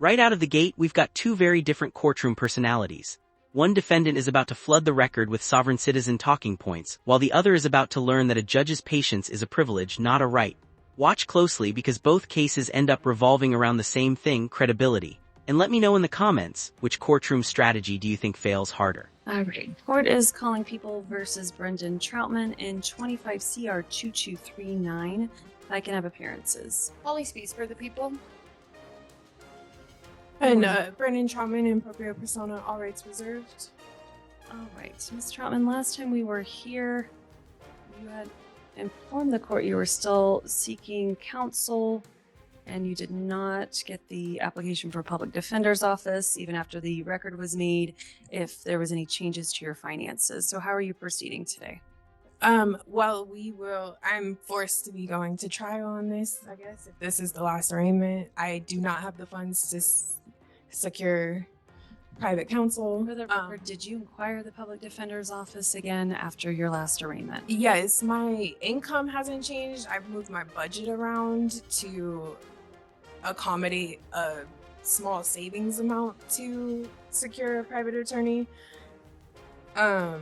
Right out of the gate, we've got two very different courtroom personalities. One defendant is about to flood the record with sovereign citizen talking points, while the other is about to learn that a judge's patience is a privilege, not a right. Watch closely because both cases end up revolving around the same thing, credibility. And let me know in the comments, which courtroom strategy do you think fails harder? All right. Court is calling People versus Brendan Troutman in 25 CR 2239. I can have appearances. Holly speaks for the people. And Brendan Troutman in proprio persona, all rights reserved. All right, Ms. Troutman, last time we were here, you had informed the court you were still seeking counsel and you did not get the application for public defender's office even after the record was made if there was any changes to your finances. So how are you proceeding today? Well, I'm forced to be going to trial on this, I guess, if this is the last arraignment. I do not have the funds to secure private counsel. For the record, did you inquire the public defender's office again after your last arraignment? Yes, my income hasn't changed. I've moved my budget around to accommodate a small savings amount to secure a private attorney. But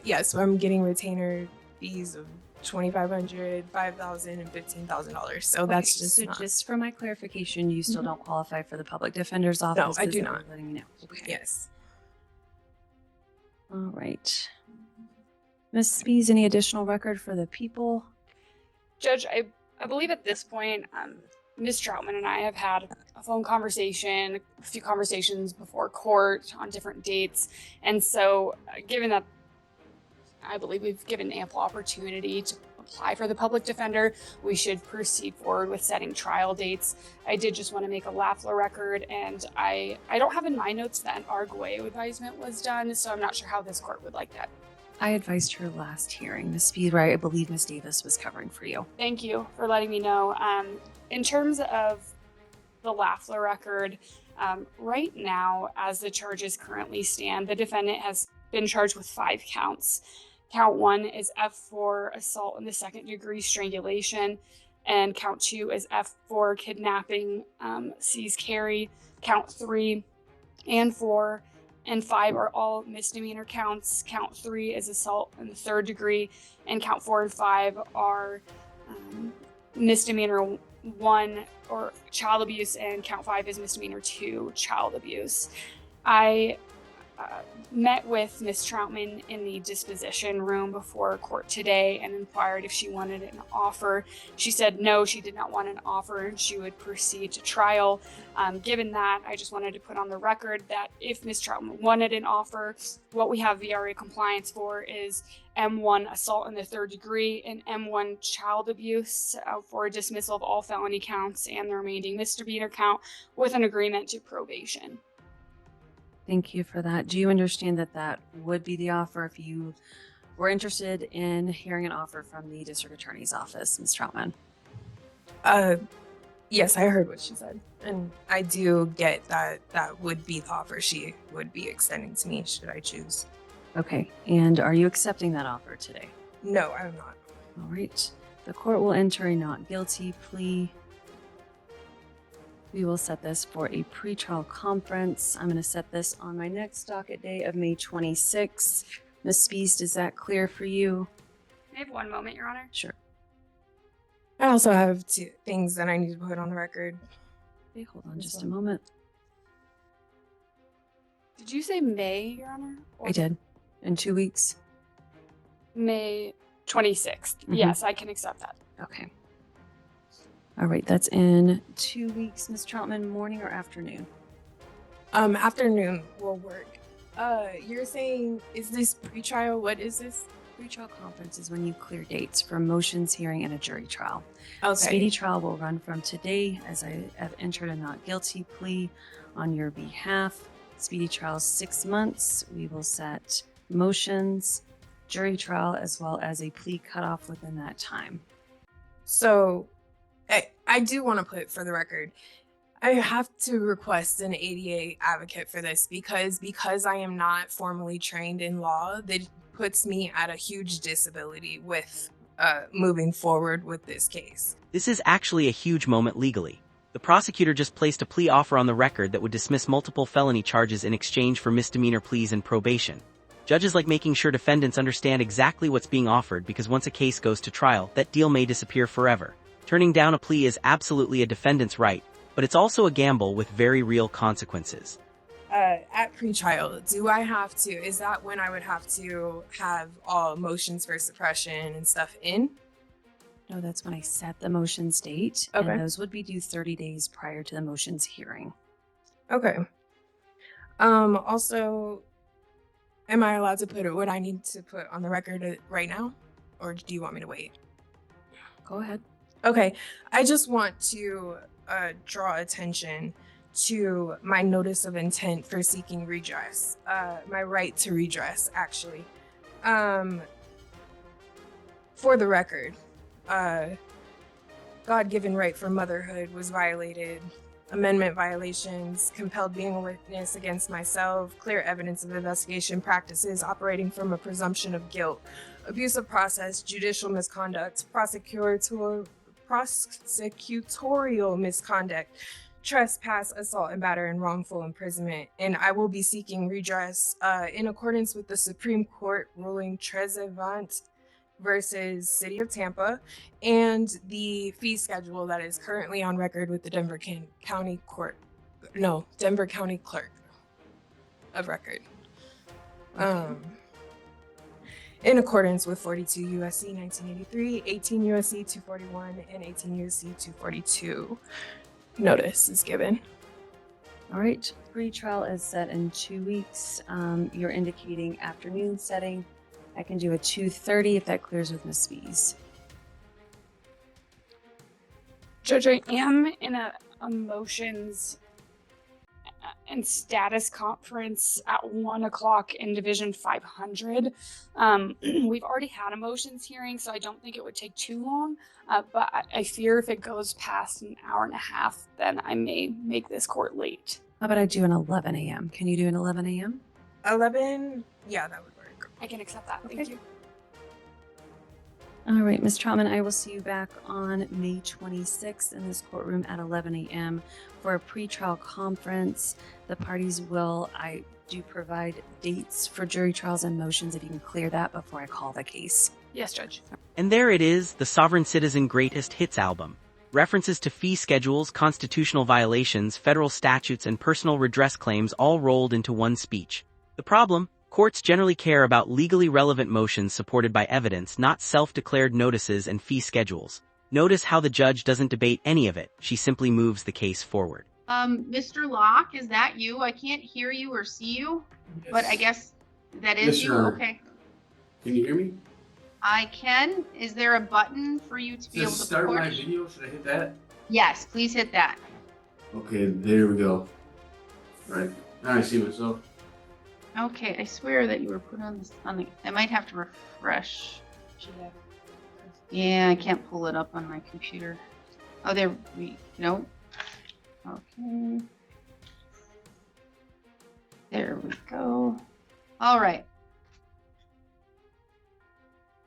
yeah, so I'm getting retainer fees of $2,500, $5,000, and $15,000. So that's just just for my clarification, you still don't qualify for the public defender's office? No, I do not. Letting me know. Okay. Yes. All right. Ms. Spees, any additional record for the people? Judge, I believe at this point, Ms. Troutman and I have had a phone conversation, a few conversations before court on different dates. And so given that I believe we've given ample opportunity to apply for the public defender, we should proceed forward with setting trial dates. I did just want to make a Lafleur record, and I don't have in my notes that an Arguello advisement was done, so I'm not sure how this court would like that. I advised her last hearing, Ms. Speed, right? I believe Ms. Davis was covering for you. Thank you for letting me know. In terms of the Lafleur record, right now, as the charges currently stand, the defendant has been charged with 5 counts. Count 1 is F for assault in the second degree strangulation, and count 2 is F for kidnapping, seize carry. Count 3 and 4 and 5 are all misdemeanor counts. Count 3 is assault in the third degree, and count 4 and 5 are misdemeanor 1 or child abuse, and count 5 is misdemeanor 2, child abuse. I met with Ms. Troutman in the disposition room before court today and inquired if she wanted an offer. She said no, she did not want an offer and she would proceed to trial. Given that, I just wanted to put on the record that if Ms. Troutman wanted an offer, what we have VRA compliance for is M1 assault in the third degree and M1 child abuse for dismissal of all felony counts and the remaining misdemeanor count with an agreement to probation. Thank you for that. Do you understand that that would be the offer if you were interested in hearing an offer from the district attorney's office, Ms. Troutman? Yes, I heard what she said. And I do get that that would be the offer she would be extending to me should I choose. Okay. And are you accepting that offer today? No, I'm not. All right. The court will enter a not guilty plea. We will set this for a pretrial conference. I'm going to set this on my next docket day of May 26th. Ms. Spees, is that clear for you? I have one moment, Your Honor. Sure. I also have 2 things that I need to put on the record. Okay, hold on just a moment. Did you say May, Your Honor? I did. In 2 weeks? May 26th. Yes, I can accept that. Okay. All right, that's in 2 weeks. Ms. Troutman, morning or afternoon? Afternoon will work. You're saying, is this pretrial? What is this? Pretrial conference is when you clear dates for motions, hearing, and a jury trial. Okay. Speedy trial will run from today as I have entered a not guilty plea on your behalf. Speedy trial is 6 months. We will set motions, jury trial, as well as a plea cutoff within that time. So I do want to put for the record, I have to request an ADA advocate for this because I am not formally trained in law. That puts me at a huge disability with moving forward with this case. This is actually a huge moment legally. The prosecutor just placed a plea offer on the record that would dismiss multiple felony charges in exchange for misdemeanor pleas and probation. Judges like making sure defendants understand exactly what's being offered because once a case goes to trial, that deal may disappear forever. Turning down a plea is absolutely a defendant's right, but it's also a gamble with very real consequences. At pretrial, is that when I would have to have all motions for suppression and stuff in? No, that's when I set the motions date. Okay. And those would be due 30 days prior to the motions hearing. Okay. Also, am I allowed to put what I need to put on the record right now? Or do you want me to wait? Go ahead. Okay. I just want to draw attention to my notice of intent for seeking redress. My right to redress, actually. For the record, God-given right for motherhood was violated. Amendment violations, compelled being a witness against myself, clear evidence of investigation practices operating from a presumption of guilt, abuse of process, judicial misconduct, prosecutorial misconduct, trespass, assault and battery, and wrongful imprisonment. And I will be seeking redress in accordance with the Supreme Court ruling Trezevant versus City of Tampa and the fee schedule that is currently on record with the Denver County Clerk of Record. In accordance with 42 U.S.C. 1983, 18 U.S.C. 241, and 18 U.S.C. 242. Notice is given. All right. Pre-trial is set in 2 weeks. You're indicating afternoon setting. I can do a 2:30 if that clears with Ms. Spies. Judge, I am in a motions and status conference at 1:00 in Division 500. We've already had a motions hearing, so I don't think it would take too long. But I fear if it goes past an hour and a half, then I may make this court late. How about I do an 11 a.m.? Can you do an 11 a.m.? 11? Yeah, that would work. I can accept that. Okay. Thank you. All right, Ms. Troutman, I will see you back on May 26th in this courtroom at 11 a.m. for a pretrial conference. The parties I do provide dates for jury trials and motions if you can clear that before I call the case. Yes, Judge. And there it is, the Sovereign Citizen Greatest Hits album. References to fee schedules, constitutional violations, federal statutes, and personal redress claims all rolled into one speech. The problem? Courts generally care about legally relevant motions supported by evidence, not self-declared notices and fee schedules. Notice how the judge doesn't debate any of it. She simply moves the case forward. Mr. Locke, is that you? I can't hear you or see you, Yes. but I guess that is Yes, you. Your Honor. Okay. Can you hear me? I can. Is there a button for you to be able Just to start my push? video. Should I hit that? Yes, please hit that. Okay, there we go. Right. Now I see myself. Okay, I swear that you were put on the. I might have to refresh. Yeah, I can't pull it up on my computer. Oh, there we no. Okay. There we go. All right.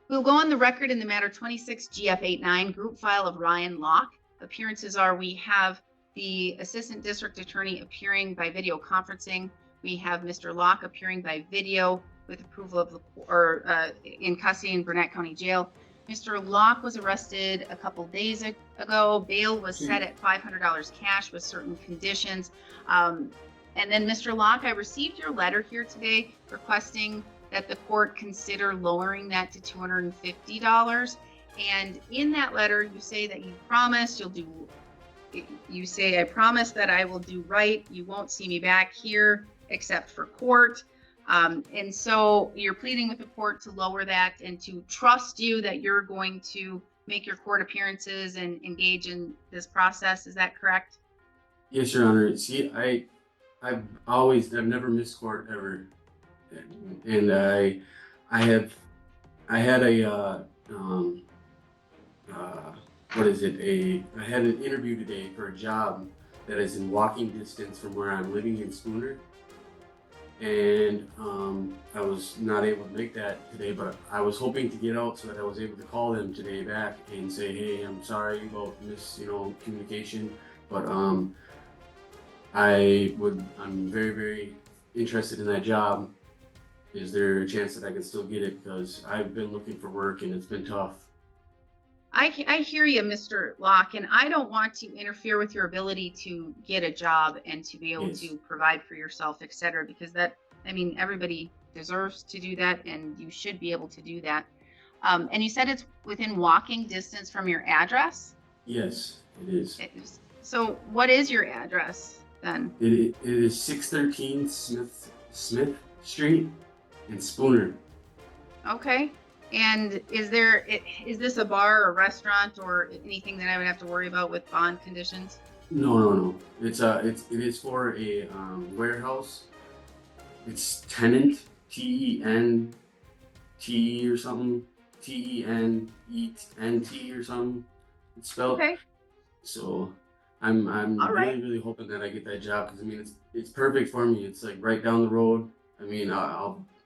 We'll go on the record in the matter 26 GF89, group file of Ryan Locke. Appearances are we have the Assistant District Attorney appearing by video conferencing. We have Mr. Locke appearing by video with approval of in custody in Burnett County Jail. Mr. Locke was arrested a couple days ago. Bail was set at $500 cash with certain conditions. And then Mr. Locke, I received your letter here today requesting that the court consider lowering that to $250. And in that letter, you say that you promise you'll do, you say, I promise that I will do right. You won't see me back here except for court. And so you're pleading with the court to lower that and to trust you that you're going to make your court appearances and engage in this process. Is that correct? Yes, Your Honor. See, I've never missed court ever, and I had an interview today for a job that is in walking distance from where I'm living in Spooner. And I was not able to make that today, but I was hoping to get out so that I was able to call them today back and say, hey, I'm sorry about this, communication. But I'm very, very interested in that job. Is there a chance that I can still get it? Because I've been looking for work and it's been tough. I hear you, Mr. Locke, and I don't want to interfere with your ability to get a job and to be able Yes. to provide for yourself, et cetera, because that, I mean, everybody deserves to do that, and you should be able to do that. And you said it's within walking distance from your address? Yes, it is. So what is your address then? It is 613 Smith Street in Spooner. Okay. And is this a bar or restaurant or anything that I would have to worry about with bond conditions? No. It is for a warehouse. It's tenant, TENT or something, TENENT or something. It's spelled. Okay. So I'm All right. really, really hoping that I get that job, because I mean it's perfect for me. It's like right down the road. I mean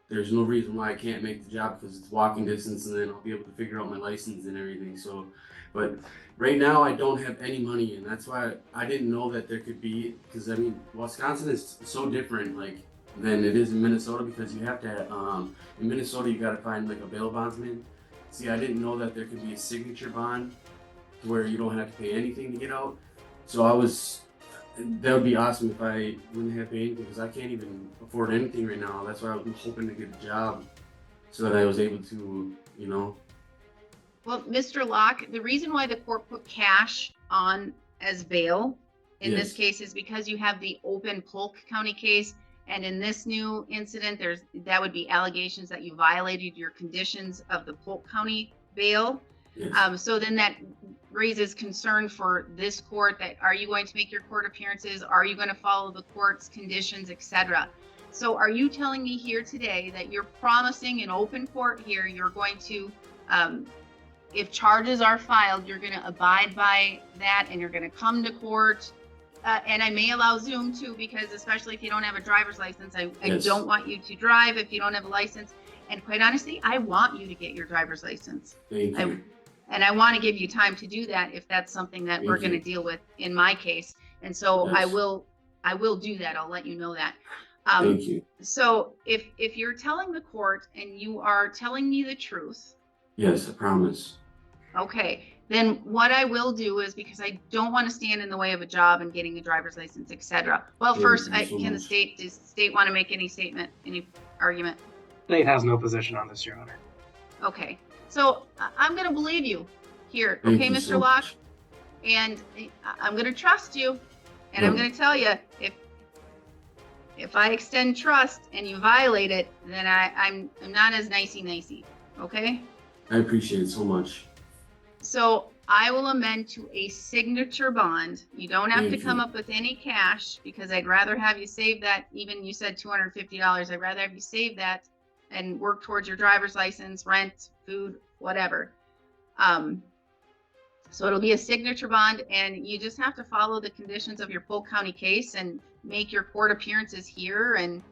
there's no reason why I can't make the job, because it's walking distance, and then I'll be able to figure out my license and everything. So, but right now I don't have any money, and that's why I didn't know that there could be, because I mean Wisconsin is so different than it is in Minnesota, because you have to in Minnesota you got to find like a bail bondsman. See, I didn't know that there could be a signature bond where you don't have to pay anything to get out. So that would be awesome if I wouldn't have to pay anything, because I can't even afford anything right now. That's why I was hoping to get a job so that I was able to, Well, Mr. Locke, the reason why the court put cash on as bail in Yes. this case is because you have the open Polk County case. And in this new incident, that would be allegations that you violated your conditions of the Polk County bail. Yes. So then that raises concern for this court, that are you going to make your court appearances? Are you going to follow the court's conditions, etc.? So are you telling me here today that you're promising in open court here, you're going to, if charges are filed, you're going to abide by that, and you're going to come to court? And I may allow Zoom too, because especially if you don't have a driver's license, I Yes. don't want you to drive if you don't have a license. And quite honestly, I want you to get your driver's license. Thank you. And I want to give you time to do that if that's something that we're Thank going to you. deal with in my case. And so Yes. I will do that. I'll let you know that. Thank you. So if you're telling the court and you are telling me the truth, Yes, I promise. okay, then what I will do is, because I don't want to stand in the way of a job and getting a driver's license, etc. Well, Thank first, you so can the much. does the state want to make any statement, any argument? State has no position on this, Your Honor. Okay, so I'm going to believe you here, Thank okay, you Mr. so Locke? much. And I'm going to trust you, and I'm Yeah. going to tell you, if I extend trust and you violate it, then I'm not as nicey, okay? I appreciate it so much. So I will amend to a signature bond. You don't have to Thank come you. up with any cash, because I'd rather have you save that. Even you said $250. I'd rather have you save that and work towards your driver's license, rent, food, whatever. So it'll be a signature bond, and you just have to follow the conditions of your Polk County case and make your court appearances here, and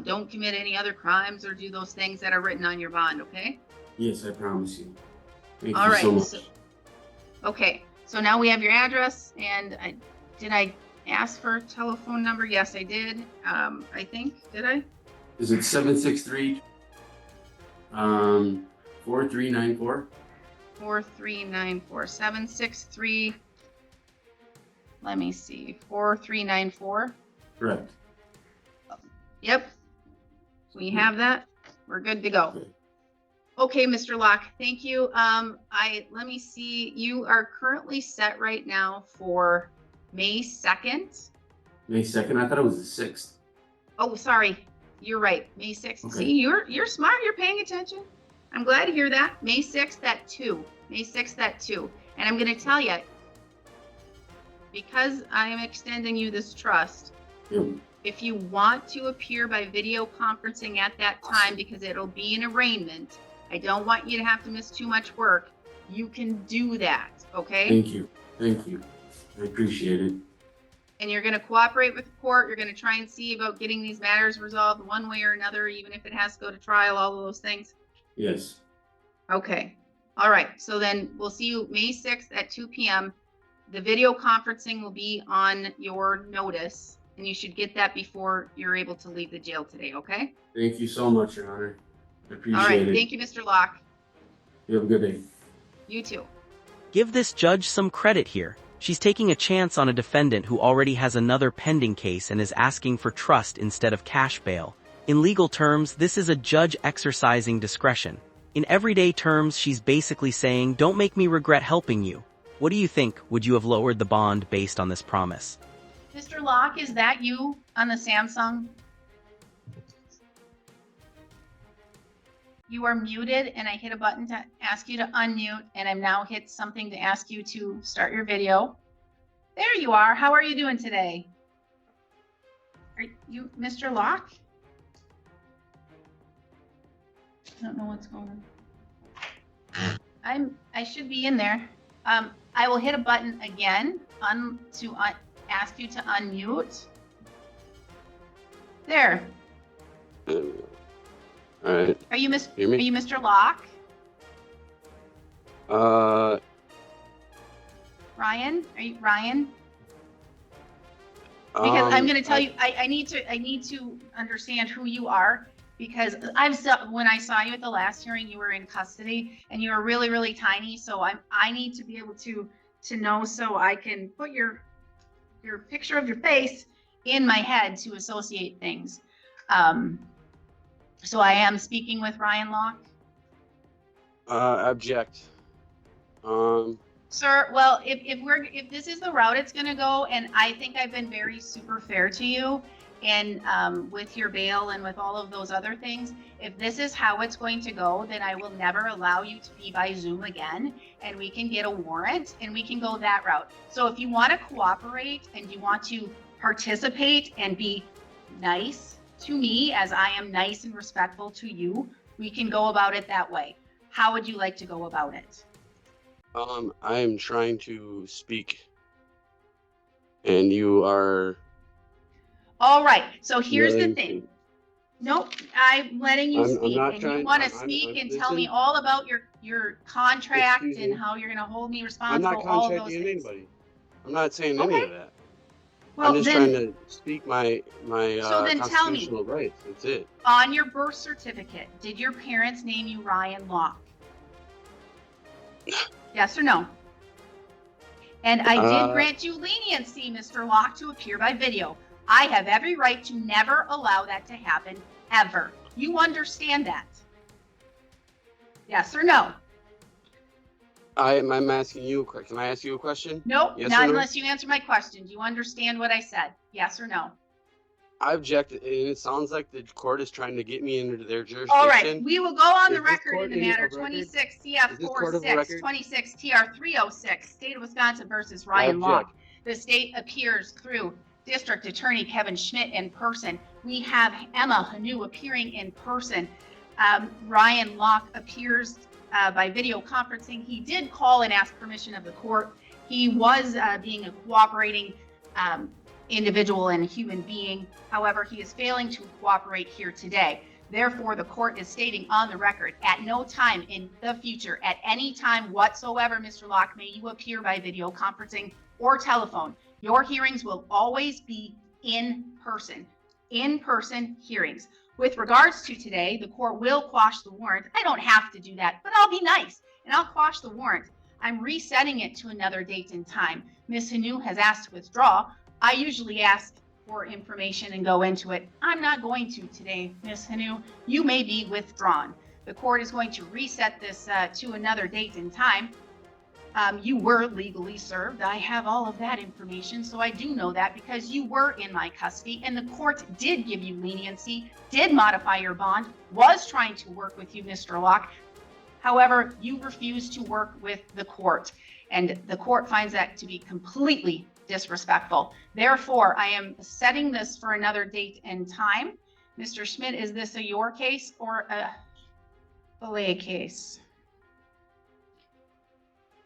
don't commit any other crimes or do those things that are written on your bond, okay? Yes, I promise you. Thank All you right. so much. Okay, so now we have your address, and did I ask for a telephone number? Yes, I did. I think, did I? Is it 763 4394? 4394 763. Let me see. 4394. Correct. Yep. We have that. We're good to go. Okay. Okay, Mr. Locke, thank you. Let me see. You are currently set right now for May 2nd. May 2nd? I thought it was the 6th. Oh, sorry. You're right. May 6th. Okay. See, you're smart. You're paying attention. I'm glad to hear that. May 6th at 2. May 6th at 2. And I'm going to tell you, because I am extending you this trust, Yep. if you want to appear by video conferencing at that time, because it'll be an arraignment, I don't want you to have to miss too much work. You can do that, okay? Thank you. Thank you. I appreciate it. And you're going to cooperate with the court. You're going to try and see about getting these matters resolved one way or another, even if it has to go to trial, all of those things. Yes. Okay. All right. So then we'll see you May 6th at 2 p.m. The video conferencing will be on your notice, and you should get that before you're able to leave the jail today, okay? Thank you so much, Your Honor. I appreciate All right, it. thank you, Mr. Locke. You have a good day. You too. Give this judge some credit here. She's taking a chance on a defendant who already has another pending case and is asking for trust instead of cash bail. In legal terms, this is a judge exercising discretion. In everyday terms, she's basically saying, don't make me regret helping you. What do you think? Would you have lowered the bond based on this promise? Mr. Locke, is that you on the Samsung? You are muted, and I hit a button to ask you to unmute, and I've now hit something to ask you to start your video. There you are. How are you doing today? Are you Mr. Locke? I don't know what's going on. I should be in there. I will hit a button again to ask you to unmute. There. All right. Are you Hear me? Are you Mr. Locke? Ryan? Are you Ryan? Because I'm going to tell you, I need to understand who you are, because when I saw you at the last hearing, you were in custody and you were really, really tiny. So I need to be able to know, so I can put your picture of your face in my head to associate things. So I am speaking with Ryan Locke. Object. Sir, well, if this is the route it's going to go, and I think I've been very super fair to you, and with your bail and with all of those other things, if this is how it's going to go, then I will never allow you to be by Zoom again, and we can get a warrant and we can go that route. So if you want to cooperate and you want to participate and be nice to me as I am nice and respectful to you, we can go about it that way. How would you like to go about it? I am trying to speak, and you are. All right. So here's the thing. Nope, I'm letting you speak, and you want to speak and tell me all about your contract and how you're going to hold me responsible. I'm not all of those contracting things. anybody. I'm not saying any of that. Well, I'm just then, trying to speak my so then tell me, constitutional rights. That's it. on your birth certificate, did your parents name you Ryan Locke? Yes or no? And I did grant you leniency, Mr. Locke, to appear by video. I have every right to never allow that to happen, ever. You understand that? Yes or no? I'm asking you. Can I ask you a question? Nope, Yes not or no? unless you answer my question. Do you understand what I said? Yes or no? I object, and it sounds like the court is trying to get me into their jurisdiction. All right, we will go on Is the this record court in the matter of record? 26 Is CF this court of 46, record? 26 TR 306, State of Wisconsin versus Ryan object. Locke. The state appears through District Attorney Kevin Schmidt in person. We have Emma Hanu appearing in person. Ryan Locke appears by video conferencing. He did call and ask permission of the court. He was being a cooperating individual and human being. However, he is failing to cooperate here today. Therefore, the court is stating on the record, at no time in the future, at any time whatsoever, Mr. Locke, may you appear by video conferencing or telephone. Your hearings will always be in person hearings. With regards to today, the court will quash the warrant. I don't have to do that, but I'll be nice and I'll quash the warrant. I'm resetting it to another date and time. Ms. Hanu has asked to withdraw. I usually ask for information and go into it. I'm not going to today, Ms. Hanu. You may be withdrawn. The court is going to reset this to another date and time. You were legally served. I have all of that information, so I do know that because you were in my custody, and the court did give you leniency, did modify your bond, was trying to work with you, Mr. Locke. However, you refused to work with the court, and the court finds that to be completely disrespectful. Therefore, I am setting this for another date and time. Mr. Schmidt, is this a your case or a Belay case?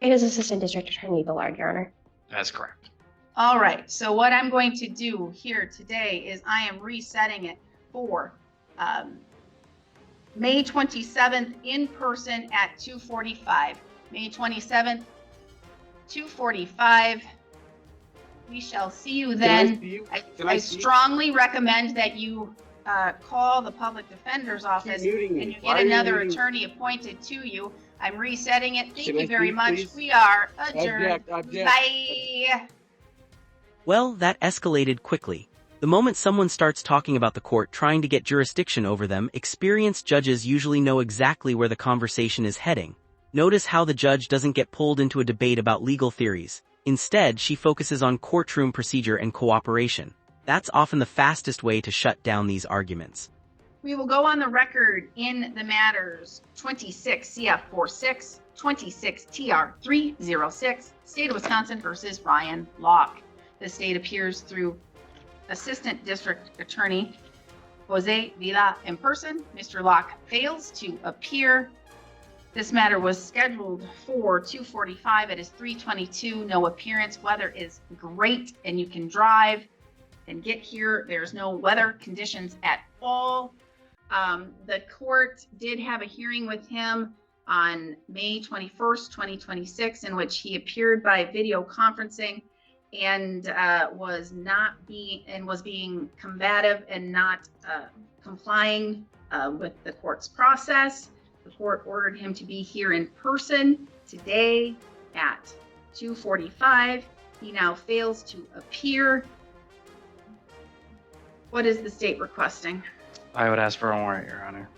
It is Assistant District Attorney Ballard, Your Honor. That's correct. All right, so what I'm going to do here today is I am resetting it for May 27th in person at 2:45. May 27th, 2:45 We shall see you then. I strongly recommend that you call the public defender's office and you get another attorney appointed to you. I'm resetting it. Thank you very much. Please? We are adjourned. Bye. Well, that escalated quickly. The moment someone starts talking about the court trying to get jurisdiction over them, experienced judges usually know exactly where the conversation is heading. Notice how the judge doesn't get pulled into a debate about legal theories. Instead, she focuses on courtroom procedure and cooperation. That's often the fastest way to shut down these arguments. We will go on the record in the matters 26 CF 46, 26 TR 306, State of Wisconsin versus Ryan Locke. The state appears through Assistant District Attorney Jose Vila in person. Mr. Locke fails to appear. This matter was scheduled for 2:45. It is 3:22. No appearance. Weather is great and you can drive and get here. There's no weather conditions at all. The court did have a hearing with him on May 21st, 2026, in which he appeared by video conferencing and was being combative and not complying with the court's process. The court ordered him to be here in person today at 2:45. He now fails to appear. What is the state requesting? I would ask for a warrant, Your Honor.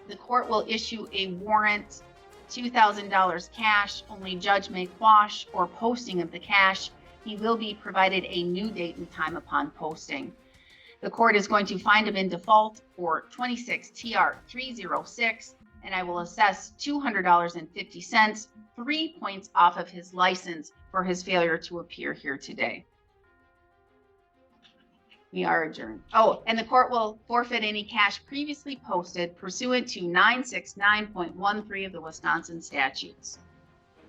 The court will issue a warrant, $2,000 cash. Only judge may quash or posting of the cash. He will be provided a new date and time upon posting. The court is going to find him in default for 26 TR 306, and I will assess $200.50, 3 points off of his license for his failure to appear here today. We are adjourned. Oh, and the court will forfeit any cash previously posted pursuant to 969.13 of the Wisconsin statutes.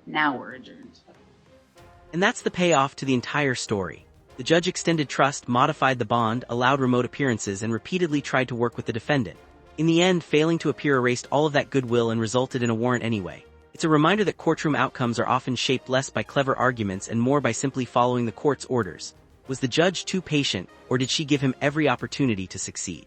Now we're adjourned. And that's the payoff to the entire story. The judge extended trust, modified the bond, allowed remote appearances, and repeatedly tried to work with the defendant. In the end, failing to appear erased all of that goodwill and resulted in a warrant anyway. It's a reminder that courtroom outcomes are often shaped less by clever arguments and more by simply following the court's orders. Was the judge too patient, or did she give him every opportunity to succeed?